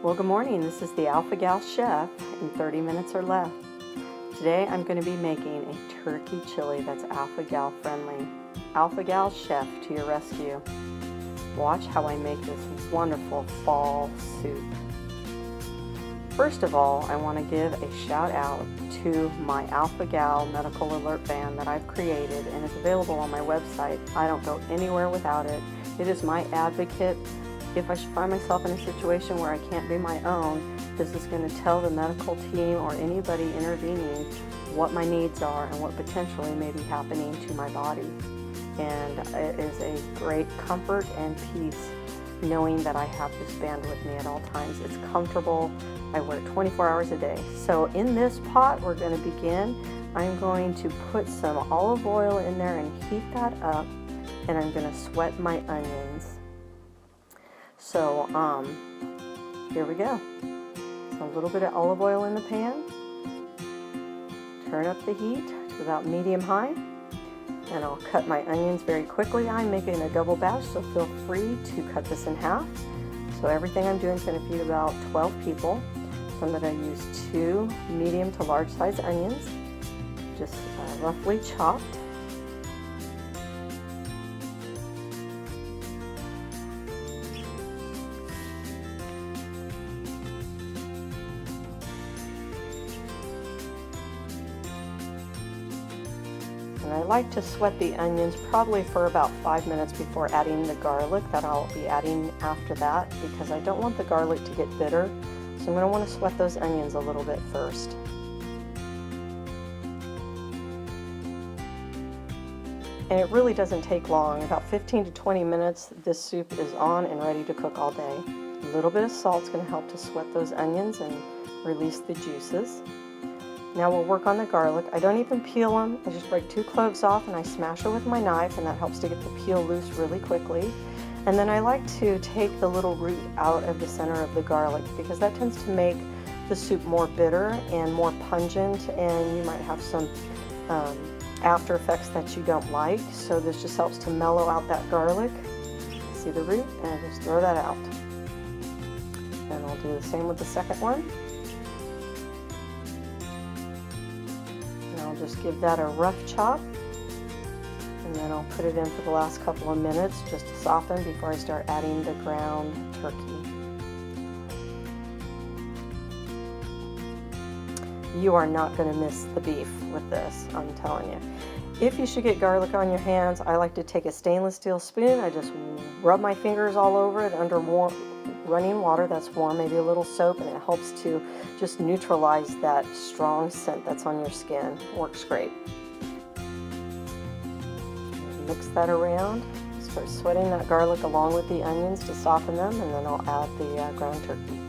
Well, good morning. This is the Alpha Gal Chef in 30 minutes or less. Today I'm going to be making a turkey chili that's Alpha Gal friendly. Alpha Gal Chef to your rescue. Watch how I make this wonderful fall soup. First of all, I want to give a shout out to my Alpha Gal Medical Alert Band that I've created, and it's available on my website. I don't go anywhere without it. It is my advocate. If I should find myself in a situation where I can't be my own, this is going to tell the medical team or anybody intervening what my needs are and what potentially may be happening to my body. And it is a great comfort and peace knowing that I have this band with me at all times. It's comfortable. I wear it 24 hours a day. So in this pot, we're going to begin. I'm going to put some olive oil in there and heat that up, and I'm going to sweat my onions. So here we go. So a little bit of olive oil in the pan. Turn up the heat to about medium-high. And I'll cut my onions very quickly. I'm making a double batch, so feel free to cut this in half. So everything I'm doing is going to feed about 12 people. So I'm going to use 2 medium to large size onions, just roughly chopped. And I like to sweat the onions probably for about 5 minutes before adding the garlic that I'll be adding after that, because I don't want the garlic to get bitter. So I'm going to want to sweat those onions a little bit first. And it really doesn't take long. About 15 to 20 minutes, this soup is on and ready to cook all day. A little bit of salt is going to help to sweat those onions and release the juices. Now we'll work on the garlic. I don't even peel them. I just break 2 cloves off and I smash it with my knife, and that helps to get the peel loose really quickly. And then I like to take the little root out of the center of the garlic, because that tends to make the soup more bitter and more pungent, and you might have some after effects that you don't like. So this just helps to mellow out that garlic. See the root? And just throw that out. And I'll do the same with the second one. I'll just give that a rough chop, and then I'll put it in for the last couple of minutes just to soften before I start adding the ground turkey. You are not going to miss the beef with this, I'm telling you. If you should get garlic on your hands, I like to take a stainless steel spoon. I just rub my fingers all over it under running water that's warm, maybe a little soap, and it helps to just neutralize that strong scent that's on your skin. Works great. Mix that around. Start sweating that garlic along with the onions to soften them, and then I'll add the ground turkey.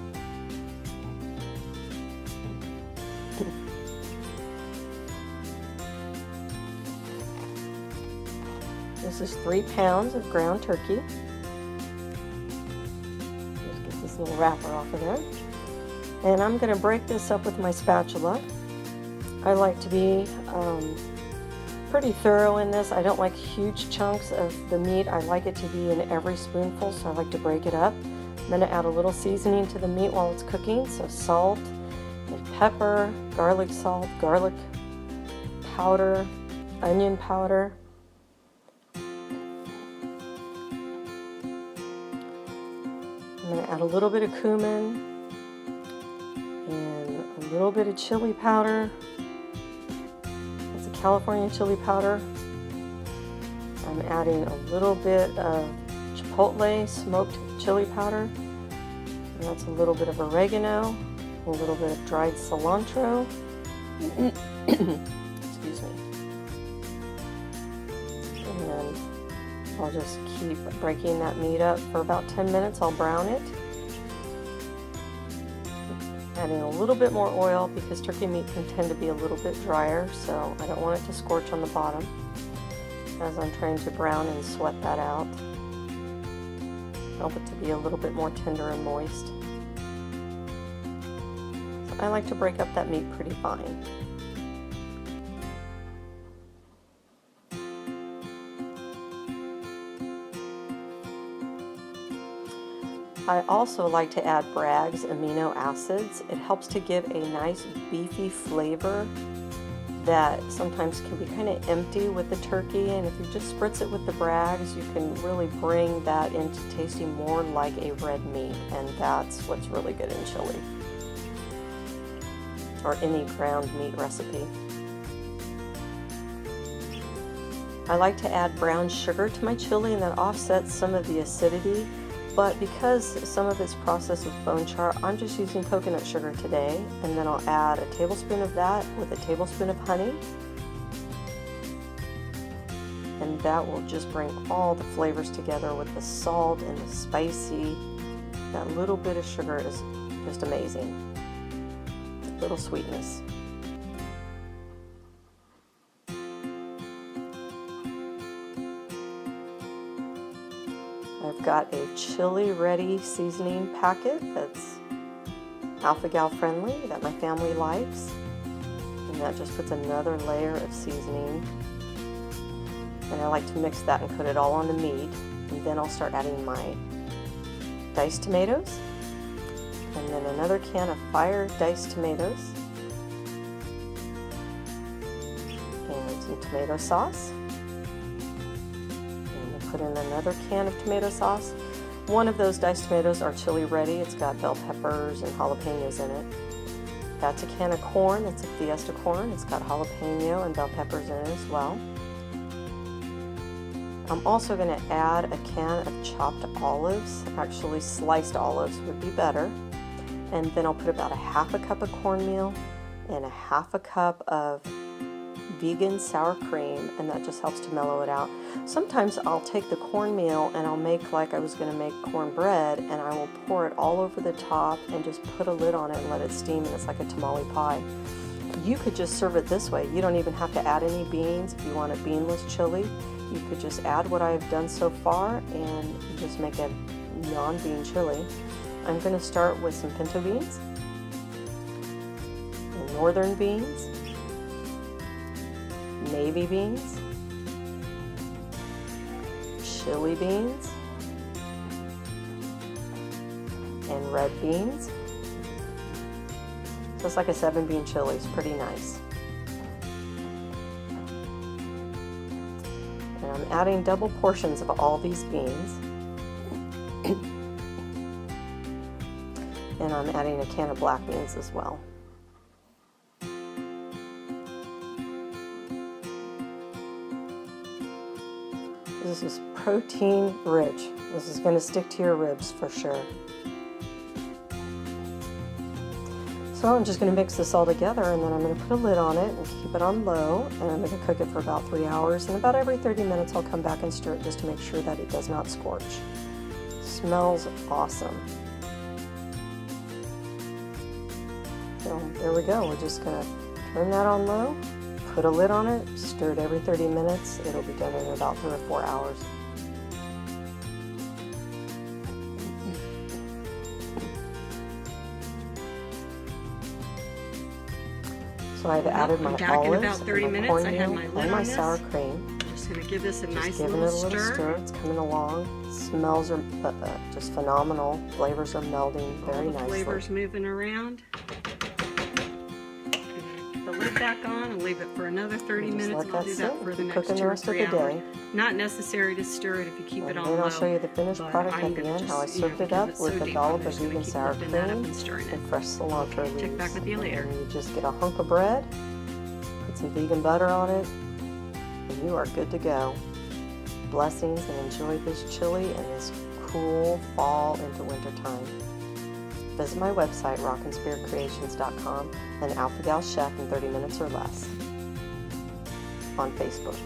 This is 3 pounds of ground turkey. This little wrapper off of there, and I'm going to break this up with my spatula. I like to be pretty thorough in this. I don't like huge chunks of the meat. I like it to be in every spoonful, so I like to break it up. I'm going to add a little seasoning to the meat while it's cooking, so salt and pepper, garlic salt, garlic powder, onion powder. I'm going to add a little bit of cumin and a little bit of chili powder. That's a California chili powder. I'm adding a little bit of chipotle smoked chili powder. And that's a little bit of oregano, a little bit of dried cilantro. Excuse me. And then I'll just keep breaking that meat up for about 10 minutes. I'll brown it. Adding a little bit more oil because turkey meat can tend to be a little bit drier, so I don't want it to scorch on the bottom as I'm trying to brown and sweat that out. Help it to be a little bit more tender and moist. So I like to break up that meat pretty fine. I also like to add Bragg's amino acids. It helps to give a nice beefy flavor that sometimes can be kind of empty with the turkey, and if you just spritz it with the Bragg's, you can really bring that into tasting more like a red meat, and that's what's really good in chili or any ground meat recipe. I like to add brown sugar to my chili, and that offsets some of the acidity, but because some of it's processed with bone char, I'm just using coconut sugar today, and then I'll add a tablespoon of that with a tablespoon of honey, and that will just bring all the flavors together with the salt and the spicy. That little bit of sugar is just amazing. A little sweetness. I've got a chili ready seasoning packet that's alpha-gal friendly that my family likes, and that just puts another layer of seasoning, and I like to mix that and put it all on the meat, and then I'll start adding my diced tomatoes, and then another can of fire diced tomatoes, and some tomato sauce. Put in another can of tomato sauce. One of those diced tomatoes are chili ready. It's got bell peppers and jalapenos in it. That's a can of corn. It's a Fiesta corn. It's got jalapeno and bell peppers in it as well. I'm also going to add a can of chopped olives. Actually, sliced olives would be better. And then I'll put about a half a cup of cornmeal and a half a cup of vegan sour cream, and that just helps to mellow it out. Sometimes I'll take the cornmeal and I'll make like I was going to make cornbread, and I will pour it all over the top and just put a lid on it and let it steam, and it's like a tamale pie. You could just serve it this way. You don't even have to add any beans. If you want a beanless chili, you could just add what I've done so far and just make a non-bean chili. I'm going to start with some pinto beans, and northern beans, navy beans, chili beans, and red beans. So it's like a 7-bean chili. It's pretty nice. And I'm adding double portions of all these beans. And I'm adding a can of black beans as well. This is protein rich. This is going to stick to your ribs for sure. So I'm just going to mix this all together, and then I'm going to put a lid on it and keep it on low, and I'm going to cook it for about 3 hours, and about every 30 minutes I'll come back and stir it just to make sure that it does not scorch. Smells awesome. So there we go. We're just going to turn that on low, put a lid on it, stir it every 30 minutes. It'll be done in about 3 or 4 hours. So I've added my olives, about 30 and my minutes. I have cornmeal, my lid and my on this. sour cream. I'm just going to give this a Just nice giving it a little little stir. stir. It's coming along. Smells are just phenomenal. Flavors are melding very All the nicely. flavors moving around. Put the lid back on and leave it for another 30 And just minutes. let And I'll that do that sit. for the Keep next cooking 2 the or rest of 3 the hours. day. Not necessary to stir it if you keep it And on then low. I'll show you the finished but product I'm at the gonna end, how I just, served it because up it's with so a deep, dollop I'm of just gonna vegan keep sour lifting that up cream and stirring it. and fresh cilantro Okay, check leaves. back with you later. And you just get a hunk of bread, put some vegan butter on it, and you are good to go. Blessings, and enjoy this chili and this cool fall into winter time. Visit my website, rockandspiritcreations.com, and AlphaGal Chef in 30 minutes or less on Facebook.